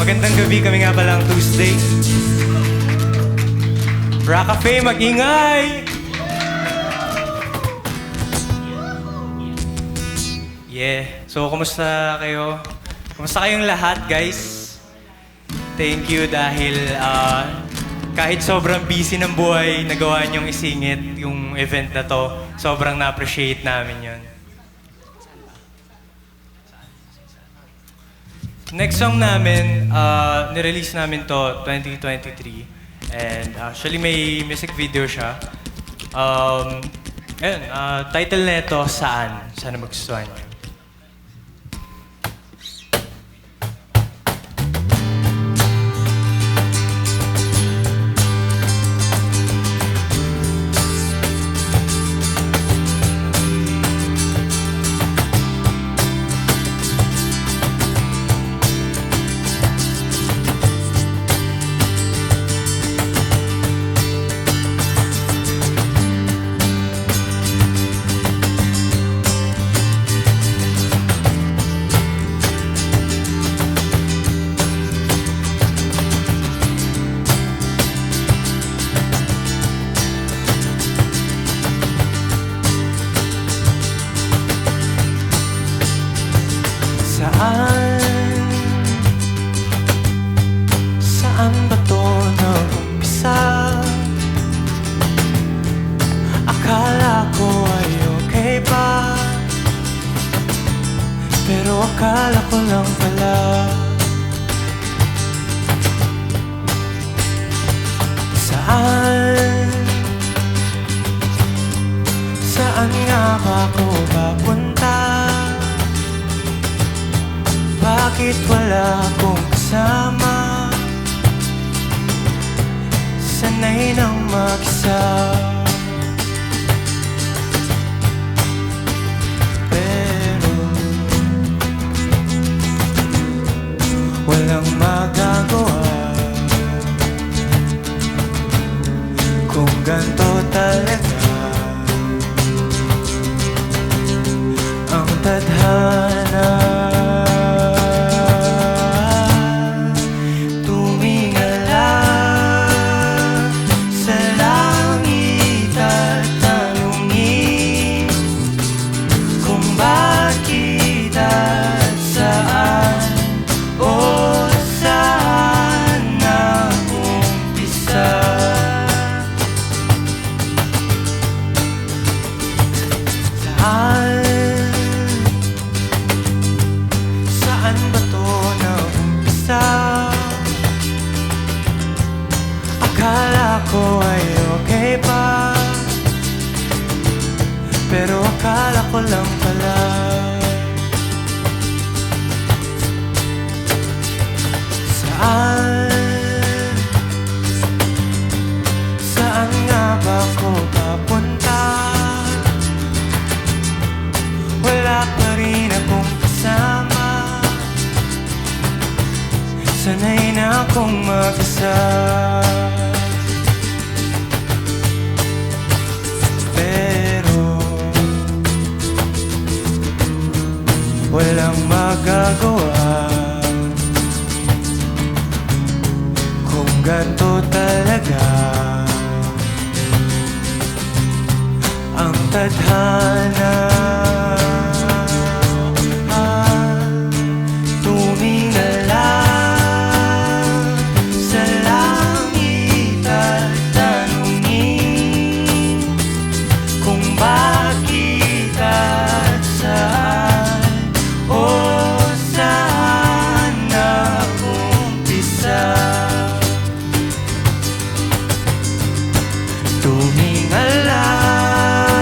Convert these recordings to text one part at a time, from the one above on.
Magandang gabi, kami nga palang Tuesday. Rock Cafe, mag-ingay! Yeah, so kumusta kayo? Kumusta kayong lahat, guys? Thank you dahil kahit sobrang busy ng buhay, nagawa niyong isingit yung event na to. Sobrang na-appreciate namin yon. Next song namin, nirelease namin to 2023. And actually may music video siya. Ayun, title nito, Saan? Sana magustuhan niyo. Saan ba to nag-umpisa? Akala ko ay okay pa, pero akala ko lang pala. Saan nga ba ako papunta? Bakit wala akong kasama? Sanay nang mag-isa, pero walang magagawa. Kung ganito talaga ang tadhana. Saan ba to naumpisa? Akala ko ay okay pa, pero akala ko lang pala. Saan nga ba ako papunta? Wala pa rin akong kasama. Sanay na akong mag-isa, pero walang magagawa. Kung ganito talaga ang tadhana. Tumingala sa langit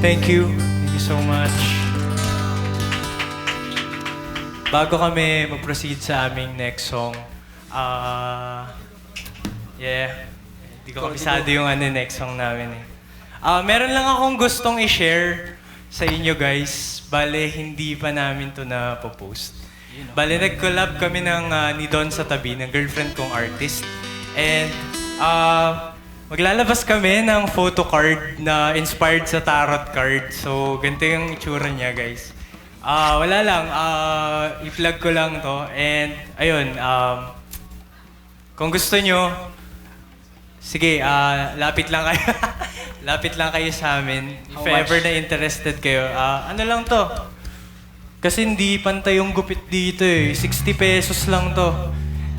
Thank you. Thank you so much. Bago kami mag-proceed sa aming next song, hindi ko kabisado yung next song namin eh. Meron lang akong gustong i-share sa inyo guys. Bale, hindi pa namin to na-post. Bale, nag-collab kami ni Don sa tabi, ng girlfriend kong artist. And maglalabas kami ng photo card na inspired sa tarot card. So, ganito yung itsura niya guys. Wala lang, i-plug ko lang to. And, ayun, kung gusto nyo, sige, lapit lang kayo. Lapit lang kayo sa amin. If ever na interested kayo, ano lang to? Kasi hindi pantay yung gupit dito eh. 60 pesos lang to.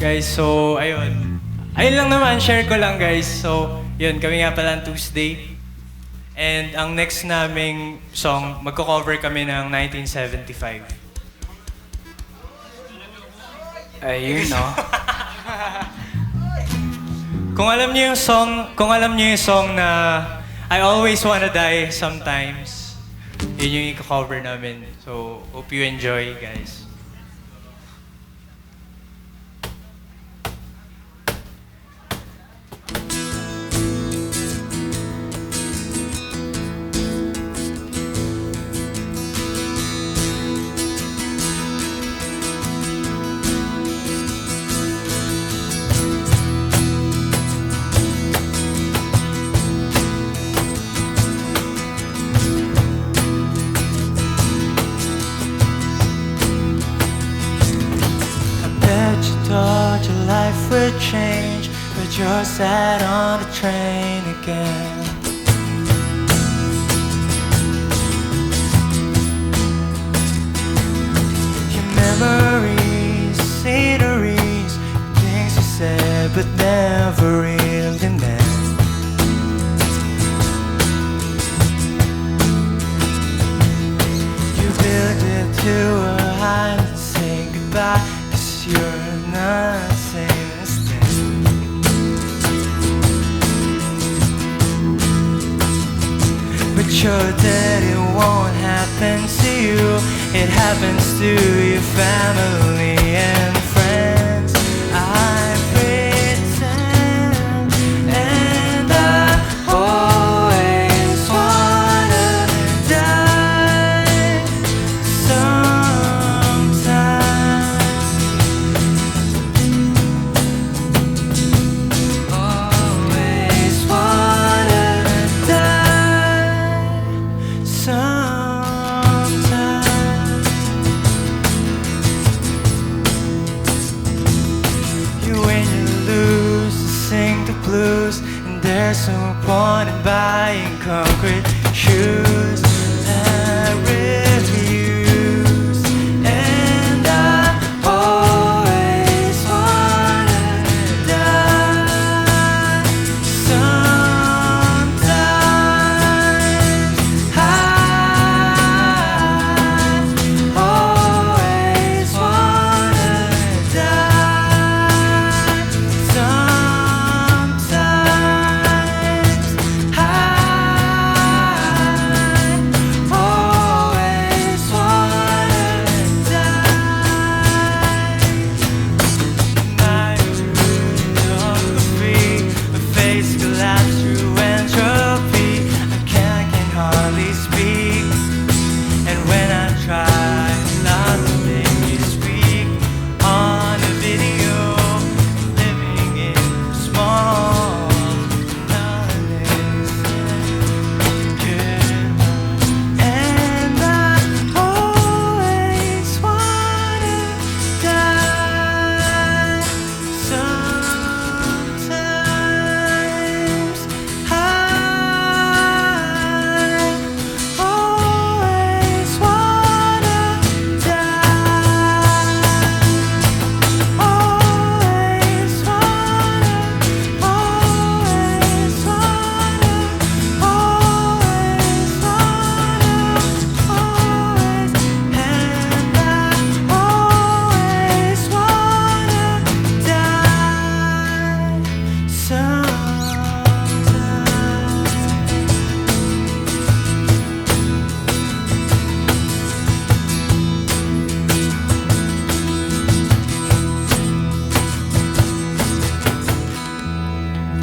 Guys, so, ayun. Ayun lang naman, share ko lang guys. So, yun, kami nga pala Tuesday. And ang next naming song, magko-cover kami ng 1975. Ayun, no? Kung alam niyo yung song na I Always Wanna Die Sometimes, yun yung i-cover namin. So, hope you enjoy, guys. Thought your life would change, but you're sat on the train again. Your memories, sceneries, things you said but never really meant. You built it to a high and say goodbye, 'cause you're not the same as them. But you're dead, it won't happen to you. It happens to your family and friends. I pretend, and I always wanna die sometime. Always wanna die sometime. You win, you lose, to sing the blues, and there's no point in buying concrete shoes I refuse. And I always wanna die sometime. I always wanna die sometimes. I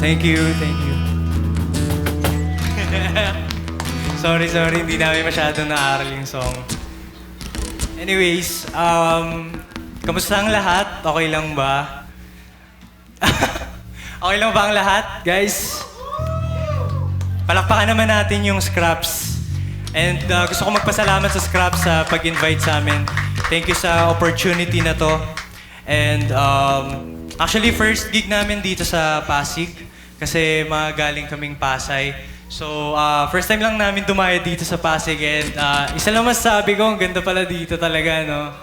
Thank you, thank you. sorry, hindi namin masyadong naaral yung song. Anyways, kamusta ang lahat? Okay lang ba? Okay lang ba ang lahat, guys? Palakpakan naman natin yung Scraps. And gusto ko magpasalamat sa Scraps sa pag-invite sa amin. Thank you sa opportunity na to. And actually, first gig namin dito sa Pasig. Kasi magaling kaming Pasay. So, first time lang namin dumaya dito sa Pasig. And isa lang masasabi ko, ang ganda pala dito talaga, no?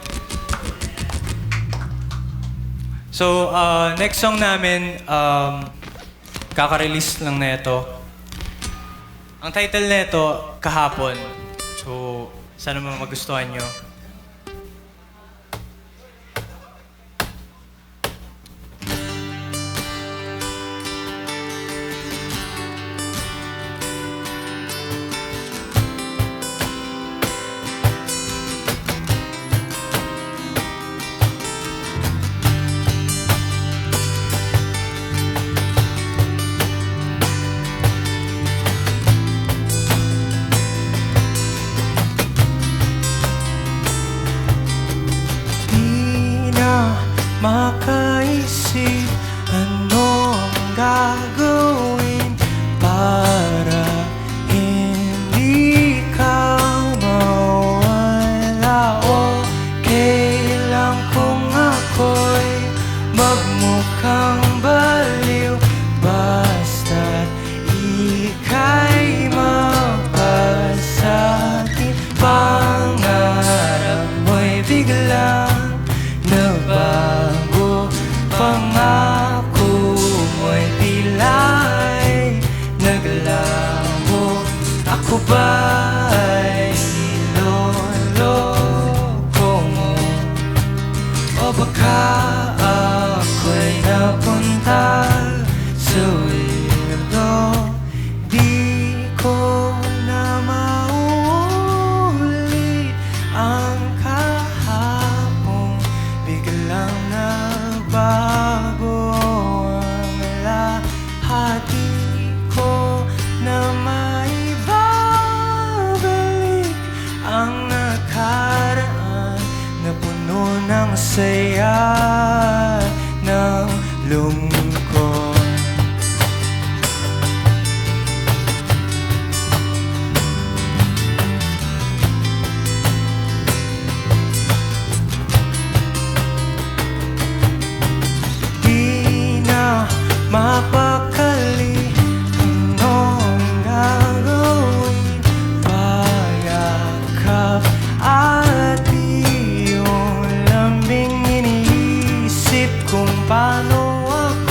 So, next song namin, kaka-release lang na ito. Ang title na ito, Kahapon. So, sana magustuhan nyo. Makaisip ano ang gagawin para hindi ka mawala. O kailan kung ako'y magmukhang baliw, basta't ika'y mapasakin. Pangarap mo'y biglang nabago, pangako mo'y tila'y naglaho. Ako ba'y niloloko mo? O baka ako'y napunta sa weirdo? Di ko na maulit ang kahapon. Biglang nagbago ang lahat. Di ko na maibabalik ang nakaraan na puno ng saya, ng lungkot. Mapakali ano ang gagawin, payakap at iyong lambing. Iniisip kung paano ako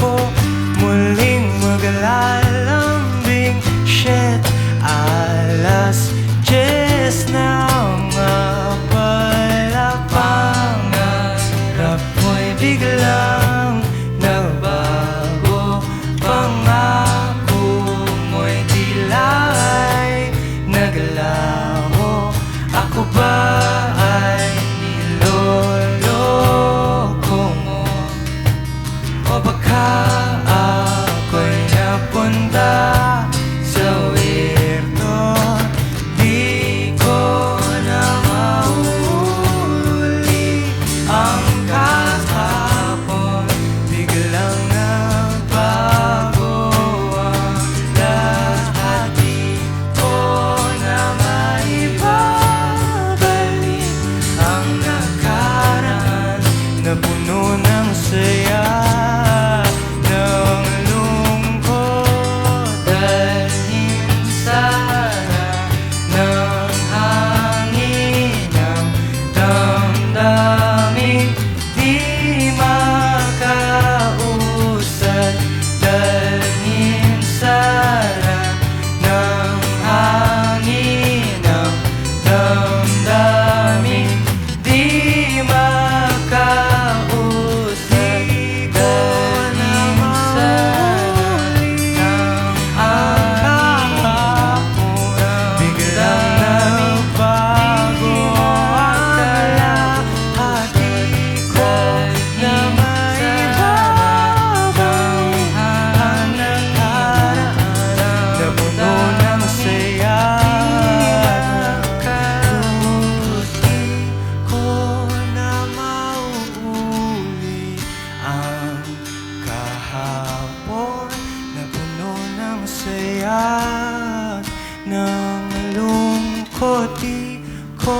malungkot, di ko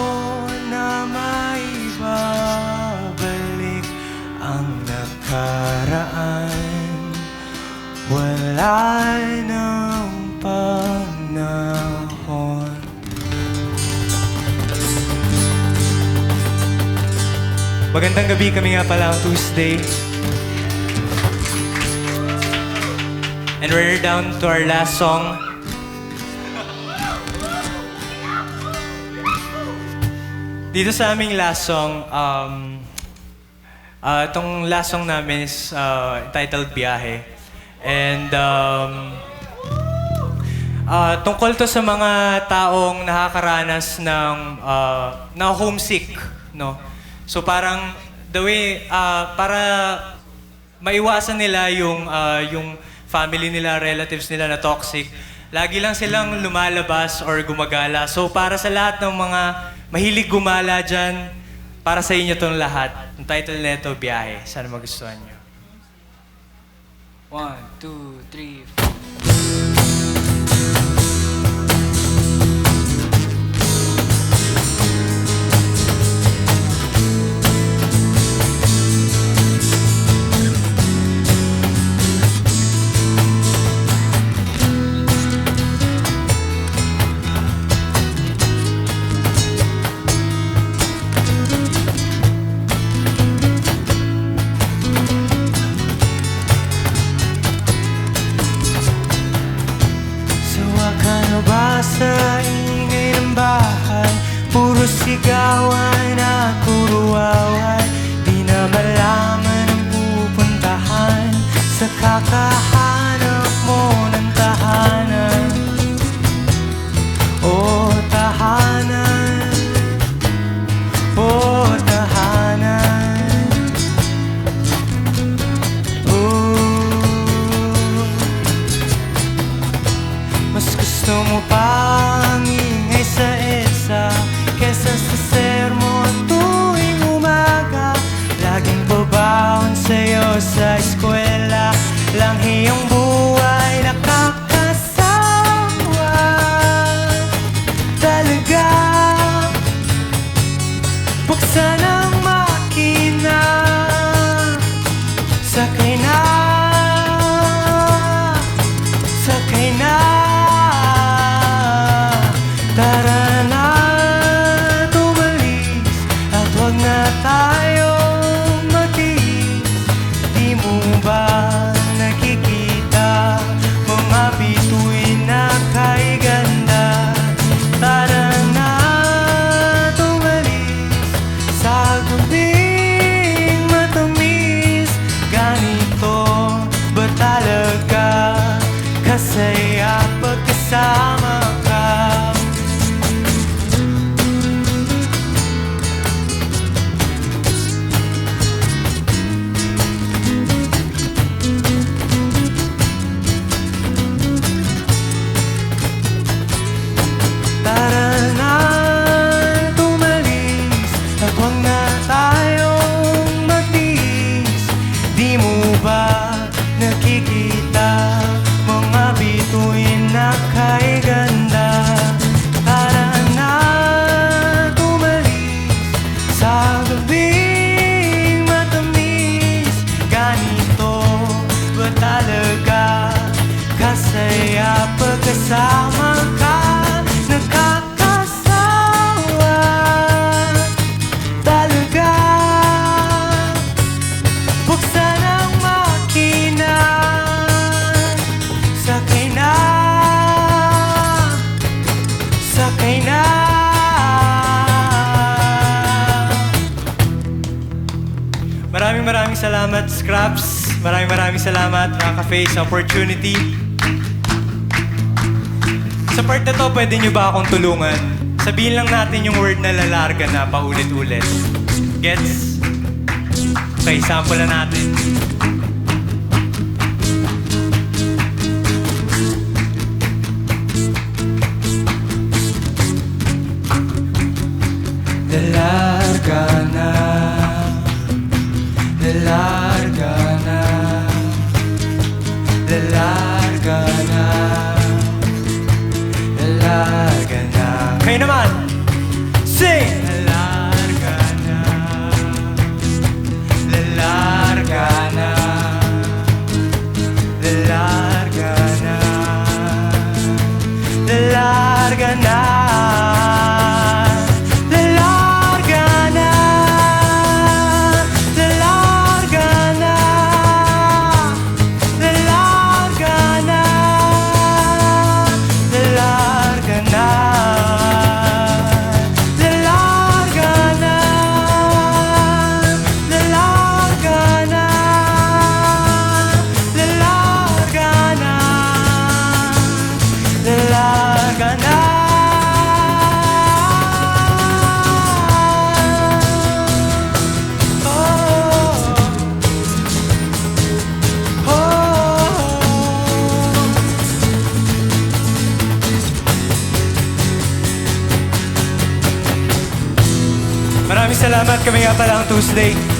na maibabalik ang nakaraan. Wala nang panahon. Magandang gabi, kami nga pala ang Tuesday. And we're down to our last song. Dito sa aming last song, itong last song namin is entitled Biyahe. And tungkol to sa mga taong nakakaranas ng na homesick, no? So parang the way para maiwasan nila yung family nila, relatives nila na toxic, lagi lang silang lumalabas or gumagala. So para sa lahat ng mga mahilig gumala dyan, para sa inyo tong lahat. Ang title nito, Biyahe. Sana magustuhan nyo. 1, 2, 3, 4. Sa ingay ng bahay, puro sigawan at puro away. Di na malaman ang pupuntahan sa kakahanap mo ng tahanan. Oh, tahanan. Oh, tahanan. Mas gusto mo pa ang ingay sa EDSA kesa sa sermon tuwing umaga. Laging babaon sa'yo sa eskwela, langhiyang buhay nakakasawa. Talaga, buksan ang makina, sakay na, sakay na. Tara na, tumalis at huwag na tayong matiis. Di mo ba nakikita mga bituin na kay ganda? Tara na, tumalis sa gabing matamis. Ganito ba talaga kasaya pagkasama ka? Tara na, tumalis at huwag na tayong magtiis. Di mo ba nakikita mga bituin na kay ganda? Tara na, tumalis sa gabing matamis. Ganito ba talaga kasaya pagkasama ka? Nakakasawa talaga. Buksan ang makina, sakay na, sakay na. Maraming salamat, Scraps. Maraming salamat, mga ka-face, sa opportunity. Sa part na to, pwede nyo ba akong tulungan? Sabihin lang natin yung word na lalarga na paulit-ulit. Gets? Okay, sample na natin. Lalarga na, lalarga na, lalarga na, lalarga na. Kayo naman. Sing! Lalarga na. Lalarga na. Lalarga na. Lalarga na. Maraming salamat. Kami nga pala ang Tuesday.